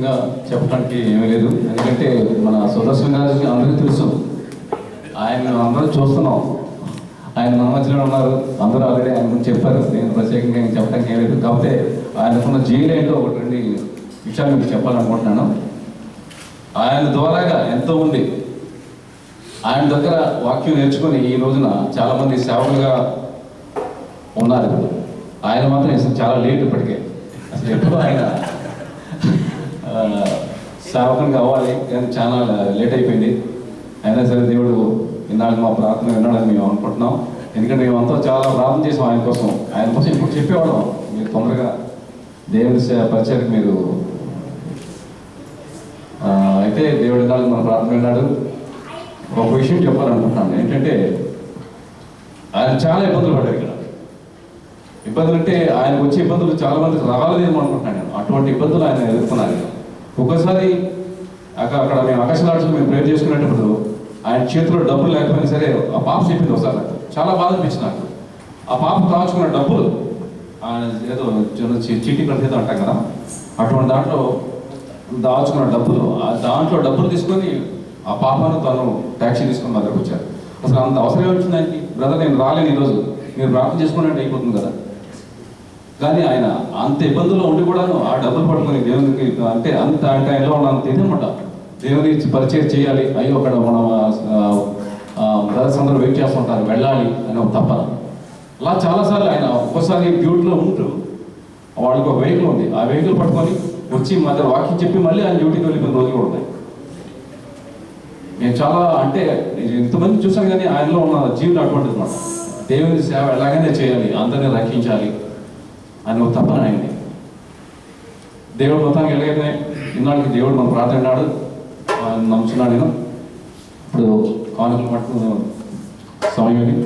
ప్రత్యేకంగా చెప్పడానికి ఏమీ లేదు. ఎందుకంటే మన సుదర్శన్ గారికి అందరికీ తెలుసు, ఆయన అందరూ చూస్తున్నాం, ఆయన మన మధ్యలో ఉన్నారు, అందరూ ఆల్రెడీ ఆయన గురించి చెప్పారు. నేను ప్రత్యేకంగా ఏం చెప్పడానికి ఏం లేదు. కాకపోతే ఆయనకున్న జీలేంటో ఒకటి రెండు విషయాలు మీకు చెప్పాలనుకుంటున్నాను. ఆయన ద్వారాగా ఎంతోమంది ఆయన దగ్గర వాక్యం నేర్చుకొని ఈ రోజున చాలామంది సేవకులుగా ఉన్నారు. ఆయన మాత్రం చాలా లేట్ ఇప్పటికే. అసలు ఎప్పుడు ఆయన సేవకుని కావాలి కానీ చాలా లేట్ అయిపోయింది. అయినా సరే దేవుడు ఇన్నాళ్ళు మా ప్రార్థన విన్నాడని మేము అనుకుంటున్నాం. ఎందుకంటే మేమంతా చాలా ప్రార్థన చేసాం ఆయన కోసం ఇప్పుడు చెప్పేవాళ్ళం, మీరు తొందరగా దేవుని పరిచయకు మీరు అయితే దేవుడి ఇన్నాళ్ళు మన ప్రార్థన విన్నాడు. ఒక విషయం చెప్పాలనుకుంటున్నాను, ఏంటంటే ఆయన చాలా ఇబ్బందులు పడ్డారు. ఇక్కడ ఇబ్బందులు అంటే ఆయనకు వచ్చే ఇబ్బందులు చాలా మందికి రాలేదేమో అనుకుంటున్నాను నేను. అటువంటి ఇబ్బందులు ఆయన ఎదుర్కొన్నారు. ఒక్కోసారి అక్కడ మేము ఆకాశలాడ్స్ మేము ప్రేర్ చేసుకునేటప్పుడు ఆయన చేతిలో డబ్బులు లేకపోయినా సరే ఆ పాప చెప్పింది ఒకసారి, నాకు చాలా బాధ అనిపించింది. నాకు ఆ పాప దాచుకున్న డబ్బులు ఏదో చీటీ ప్రతితో అంటాం కదా, అటువంటి దాంట్లో దాచుకున్న డబ్బులు, దాంట్లో డబ్బులు తీసుకొని ఆ పాపను తను ట్యాక్సీ తీసుకొని మా దగ్గరకు వచ్చారు. అసలు అంత అవసరం వచ్చింది ఆయనకి. బ్రదర్ నేను రాలేను ఈరోజు, మీరు ప్రార్థన చేసుకున్నట్టు అయిపోతుంది కదా. కానీ ఆయన అంత ఇబ్బందుల్లో ఉండి కూడాను ఆ డబ్బులు పట్టుకొని దేవునికి అంటే అంత టైంలో ఉన్నంత ఇదనమాట, దేవుని పరిచయం చేయాలి. అయ్యో అక్కడ మన బ్రదర్స్ అందరూ వెయిట్ చేస్తుంటారు, వెళ్ళాలి అని ఒక తప్పన. అలా చాలాసార్లు ఆయన ఒక్కోసారి డ్యూటీలో ఉంటూ వాళ్ళకి ఒక వెహికల్ ఉంది, ఆ వెహికల్ పట్టుకొని వచ్చి మా దగ్గర వాకింగ్ చెప్పి మళ్ళీ ఆయన డ్యూటీకి వెళ్ళిపోయిన రోజులు కూడా ఉన్నాయి. నేను చాలా అంటే ఇంతమంది చూసాను కానీ ఆయనలో ఉన్న జీవితం అటువంటిది అనమాట. దేవుని సేవ ఎలాగైనా చేయాలి, అందరినీ రక్షించాలి అని ఒక తప్పన ఆయన్ని. దేవుడు మొత్తానికి ఎలాగైతే ఇన్నాళ్ళకి దేవుడు మన ప్రార్థన విన్నాడు, నమ్ముతున్నాడు. నేను ఇప్పుడు కానుకలు పట్టుకున్న సమయం